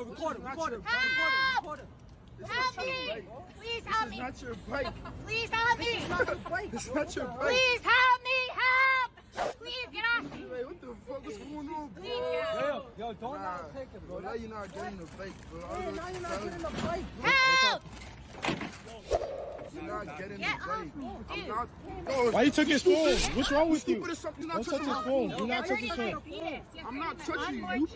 Record him. Help me! Please help me! It's not your bike. Please help me! It's not your bike. It's not your bike. Please help me! Help! Please get off me! Hey, what the fuck is going on, bro? Please get off me! Yo, don't not take it, bro. Now you're not getting the bike, bro. Hey, now you're not getting the bike, bro. Help! You're not getting Get the off bike. me, I'm dude. not. Bro, Why you took his phone? What's wrong with you? stupid as something. You're Don't not touch touching his my phone. phone. Do not touch his phone. I'm not touching you. You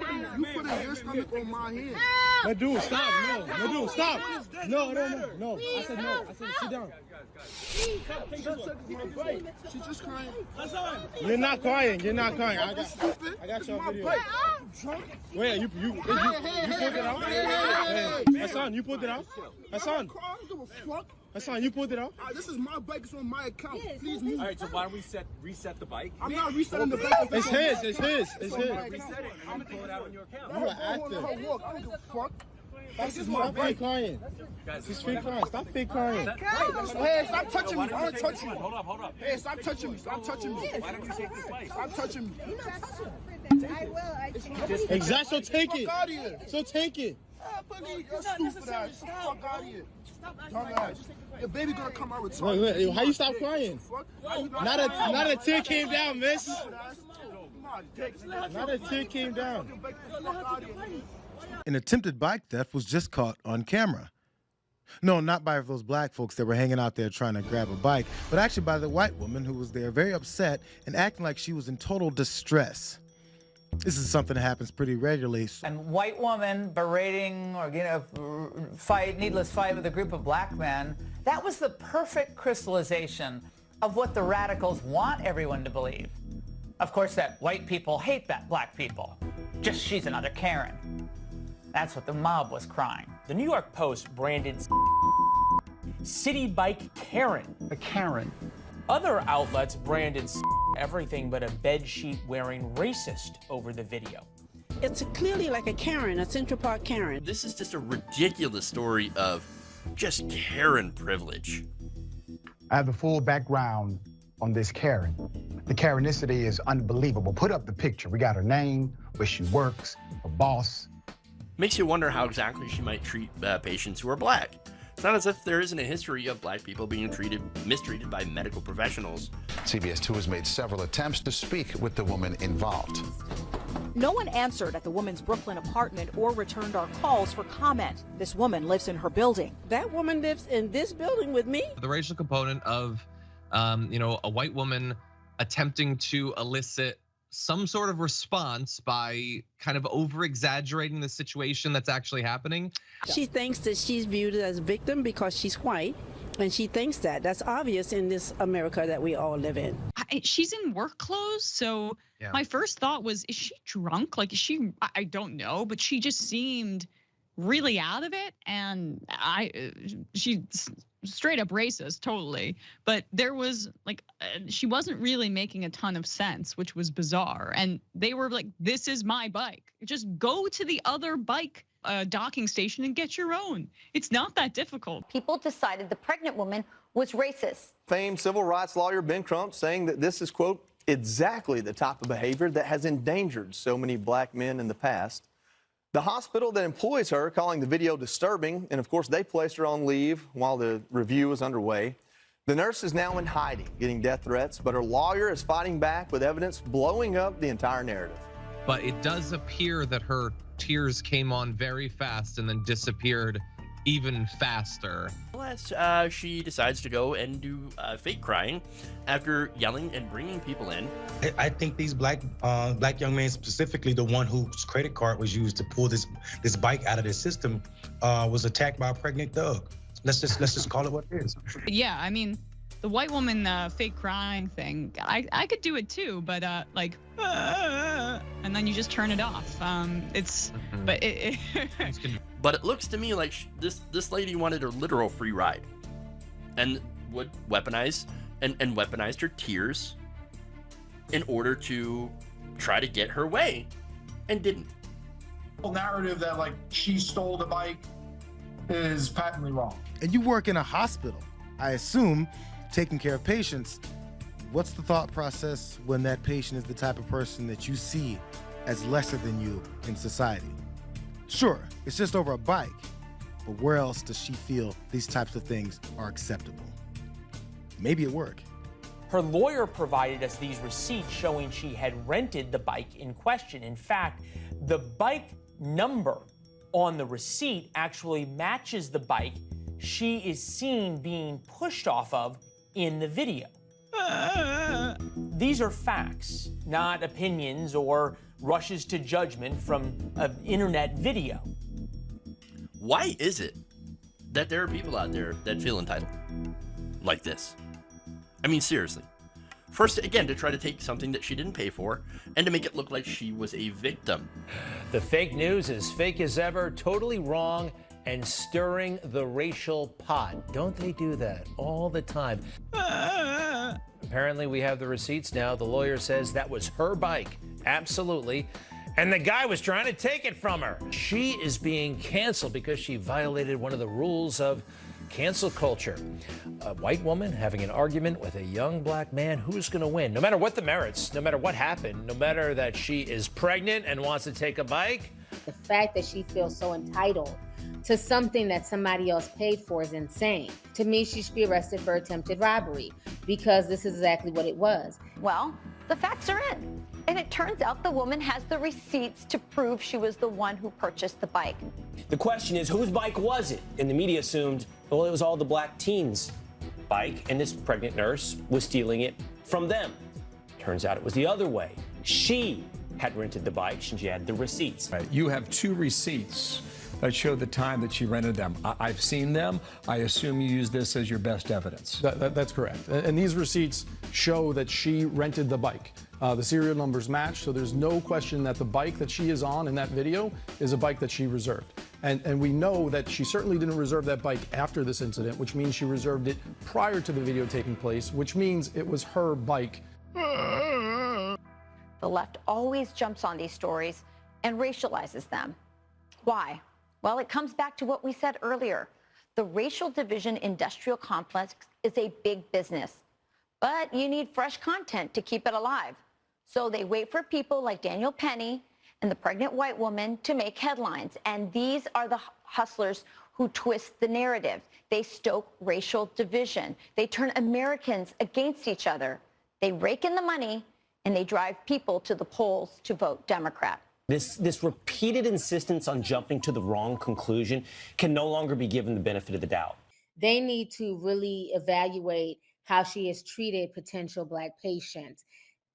putting your stomach on my hand. My dude, stop. No, my dude, stop. No. I said no. I said sit down. She's just crying. You're not crying. You're not crying. I got you on video. Wait, you pulled it out? Hey, Hassan, you pulled it out? Hassan, I don't give a fuck. Hassan, you pulled it out? This is my bike. It's on my account. Please move. All right, so why don't we reset the bike? I'm not resetting the bike. It's his. Reset it. I'm gonna pull it out on your account. You are active. I don't give a fuck. Stop fake crying. He's fake crying. Stop fake crying. Hey, stop touching me. I don't touch you. Hold up. Hey, stop touching me. Stop touching me. Why don't you take this bike? Stop touching me. I will. Exactly. So take it. Fuck out of here. So take it. You're stupid ass. Fuck out of here. Dumbass. Your baby gonna come out with Wait, how you stop crying? Not a tear came down, miss. Not a tear came down. An attempted bike theft was just caught on camera. No, not by those black folks that were hanging out there trying to grab a bike, but actually by the white woman who was there very upset and acting like she was in total distress. This is something that happens pretty regularly. And white woman berating or, needless fight with a group of black men, that was the perfect crystallization of what the radicals want everyone to believe. Of course, that white people hate that black people. Just she's another Karen. That's what the mob was crying. The New York Post branded Citi Bike Karen. A Karen. Other outlets branded everything but a bedsheet wearing racist over the video. It's clearly like a Karen, a Central Park Karen. This is just a ridiculous story of just Karen privilege. I have the full background on this Karen. The Karenicity is unbelievable. Put up the picture. We got her name, where she works, her boss. Makes you wonder how exactly she might treat patients who are black. It's not as if there isn't a history of black people being mistreated by medical professionals. CBS 2 has made several attempts to speak with the woman involved. No one answered at the woman's Brooklyn apartment or returned our calls for comment. This woman lives in her building. That woman lives in this building with me. The racial component of, a white woman attempting to elicit some sort of response by kind of over-exaggerating the situation that's actually happening. She thinks that she's viewed as a victim because she's white, and she thinks that. That's obvious in this America that we all live in. She's in work clothes, so my first thought was, is she drunk? Like, is she, I don't know, but she just seemed really out of it, and she's straight up racist, totally. But there was like, she wasn't really making a ton of sense, which was bizarre. And they were like, this is my bike. Just go to the other bike docking station and get your own. It's not that difficult. People decided the pregnant woman was racist. Famed civil rights lawyer Ben Crump saying that this is, quote, exactly the type of behavior that has endangered so many black men in the past. The hospital that employs her calling the video disturbing, and of course they placed her on leave while the review was underway. The nurse is now in hiding, getting death threats, but her lawyer is fighting back with evidence blowing up the entire narrative. But it does appear that her tears came on very fast and then disappeared even faster. Unless she decides to go and do fake crying after yelling and bringing people in. I think these black young men, specifically the one whose credit card was used to pull this bike out of the system, was attacked by a pregnant thug. Let's just call it what it is. Yeah, I mean, the white woman fake crying thing, I could do it too, but and then you just turn it off. But it looks to me like this lady wanted a literal free ride, and would weaponize and weaponized her tears in order to try to get her way, and didn't. The narrative that like she stole the bike is patently wrong. And you work in a hospital, I assume, taking care of patients. What's the thought process when that patient is the type of person that you see as lesser than you in society? Sure, it's just over a bike, but where else does she feel these types of things are acceptable? Maybe at work. Her lawyer provided us these receipts showing she had rented the bike in question. In fact, the bike number on the receipt actually matches the bike she is seen being pushed off of in the video. These are facts, not opinions or rushes to judgment from an internet video. Why is it that there are people out there that feel entitled like this? I mean, seriously. First, again, to try to take something that she didn't pay for and to make it look like she was a victim. The fake news is fake as ever, totally wrong, and stirring the racial pot. Don't they do that all the time? Apparently, we have the receipts now. The lawyer says that was her bike. Absolutely. And the guy was trying to take it from her. She is being canceled because she violated one of the rules of cancel culture. A white woman having an argument with a young black man. Who's going to win? No matter what the merits, no matter what happened, no matter that she is pregnant and wants to take a bike. The fact that she feels so entitled to something that somebody else paid for is insane. To me, she should be arrested for attempted robbery because this is exactly what it was. Well, the facts are in. And it turns out the woman has the receipts to prove she was the one who purchased the bike. The question is, whose bike was it? And the media assumed, well, it was all the black teens' bike, and this pregnant nurse was stealing it from them. Turns out it was the other way. She had rented the bike, and she had the receipts. Right. You have 2 receipts that show the time that she rented them. I've seen them. I assume you use this as your best evidence. That's correct. And these receipts show that she rented the bike. The serial numbers match, so there's no question that the bike that she is on in that video is a bike that she reserved. And we know that she certainly didn't reserve that bike after this incident, which means she reserved it prior to the video taking place, which means it was her bike. The left always jumps on these stories and racializes them. Why? Well, it comes back to what we said earlier. The racial division industrial complex is a big business, but you need fresh content to keep it alive. So they wait for people like Daniel Penny and the pregnant white woman to make headlines. And these are the hustlers who twist the narrative. They stoke racial division. They turn Americans against each other. They rake in the money and they drive people to the polls to vote Democrat. This repeated insistence on jumping to the wrong conclusion can no longer be given the benefit of the doubt. They need to really evaluate how she has treated potential black patients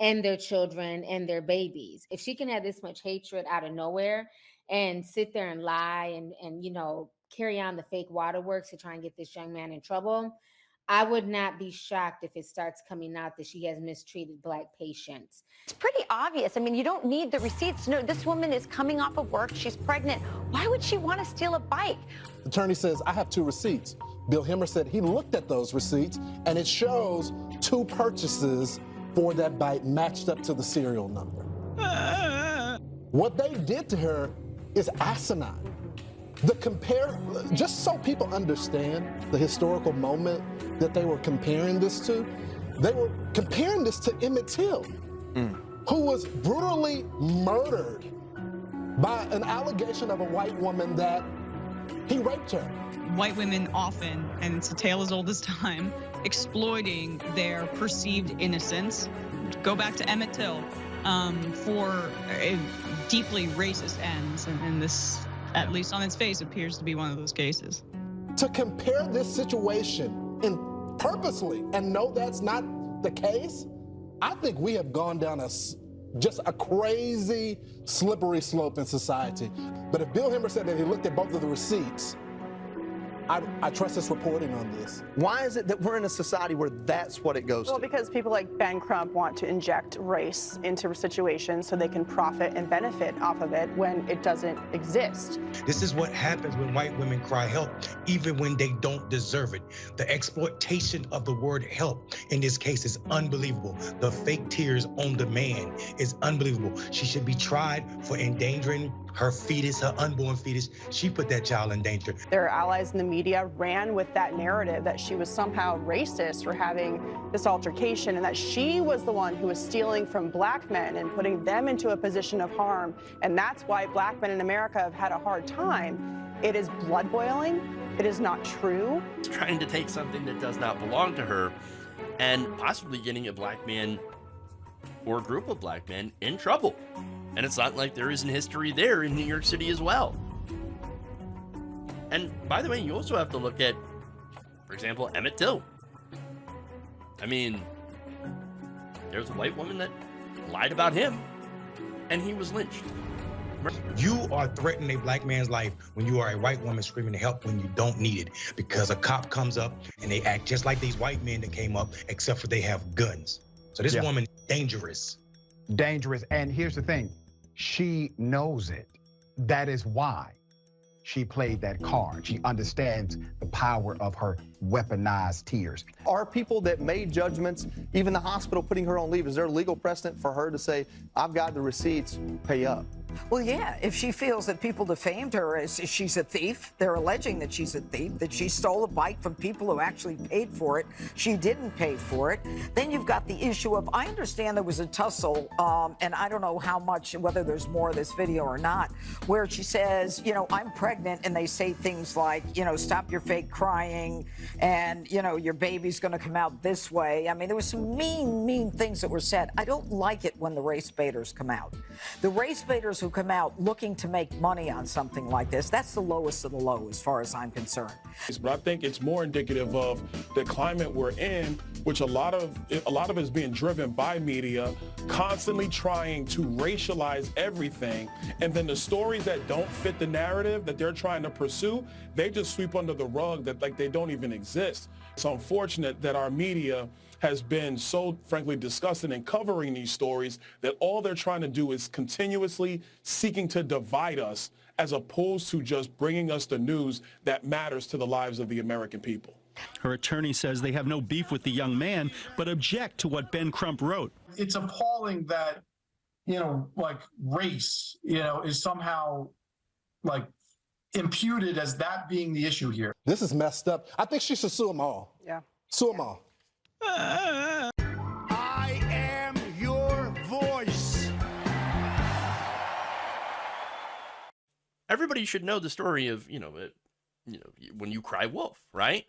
and their children and their babies. If she can have this much hatred out of nowhere and sit there and lie and you know, carry on the fake waterworks to try and get this young man in trouble, I would not be shocked if it starts coming out that she has mistreated black patients. It's pretty obvious. I mean, you don't need the receipts. No, this woman is coming off of work. She's pregnant. Why would she want to steal a bike? The attorney says, I have 2 receipts. Bill Hemmer said he looked at those receipts and it shows 2 purchases for that bike matched up to the serial number. What they did to her is asinine. Just so people understand the historical moment that they were comparing this to, they were comparing this to Emmett Till, who was brutally murdered by an allegation of a white woman that he raped her. White women often, and it's a tale as old as time, exploiting their perceived innocence. Go back to Emmett Till for a deeply racist ends, and this, at least on its face, appears to be one of those cases. To compare this situation and purposely and know that's not the case, I think we have gone down just a crazy, slippery slope in society. But if Bill Hemmer said that he looked at both of the receipts, I trust his reporting on this. Why is it that we're in a society where that's what it goes Well, to? because people like Ben Crump want to inject race into situations so they can profit and benefit off of it when it doesn't exist. This is what happens when white women cry help, even when they don't deserve it. The exploitation of the word help in this case is unbelievable. The fake tears on demand is unbelievable. She should be tried for endangering her fetus, her unborn fetus. She put that child in danger. There are allies in the media ran with that narrative that she was somehow racist for having this altercation and that she was the one who was stealing from black men and putting them into a position of harm. And that's why black men in America have had a hard time. It is blood boiling. It is not true. Trying to take something that does not belong to her and possibly getting a black man or a group of black men in trouble. And it's not like there isn't history there in New York City as well. And by the way, you also have to look at, for example, Emmett Till. I mean, there's a white woman that lied about him, and he was lynched. You are threatening a black man's life when you are a white woman screaming to help when you don't need it, because a cop comes up and they act just like these white men that came up, except for they have guns. So this woman is dangerous. Dangerous. And here's the thing. She knows it. That is why she played that card. She understands the power of her weaponized tears. Are people that made judgments, even the hospital putting her on leave, is there legal precedent for her to say, I've got the receipts, pay up? Well, yeah, if she feels that people defamed her as she's a thief, they're alleging that she's a thief, that she stole a bike from people who actually paid for it, she didn't pay for it. Then you've got the issue of, I understand there was a tussle, and I don't know how much, whether there's more of this video or not, where she says, you know, I'm pregnant, and they say things like, you know, stop your fake crying, and, you know, your baby's gonna come out this way. I mean, there was some mean things that were said. I don't like it when the race baiters come out. The race baiters who come out looking to make money on something like this, that's the lowest of the low as far as I'm concerned. But I think it's more indicative of the climate we're in, which a lot of it is being driven by media, constantly trying to racialize everything, and then the stories that don't fit the narrative that they're trying to pursue, they just sweep under the rug that like they don't even exist. It's unfortunate that our media has been so, frankly, disgusting in covering these stories that all they're trying to do is continuously seeking to divide us as opposed to just bringing us the news that matters to the lives of the American people. Her attorney says they have no beef with the young man, but object to what Ben Crump wrote. It's appalling that, you know, like race, you know, is somehow like imputed as that being the issue here. This is messed up. I think she should sue them all. Yeah. Sue them all. I am your voice. Everybody should know the story of, when you cry wolf, right?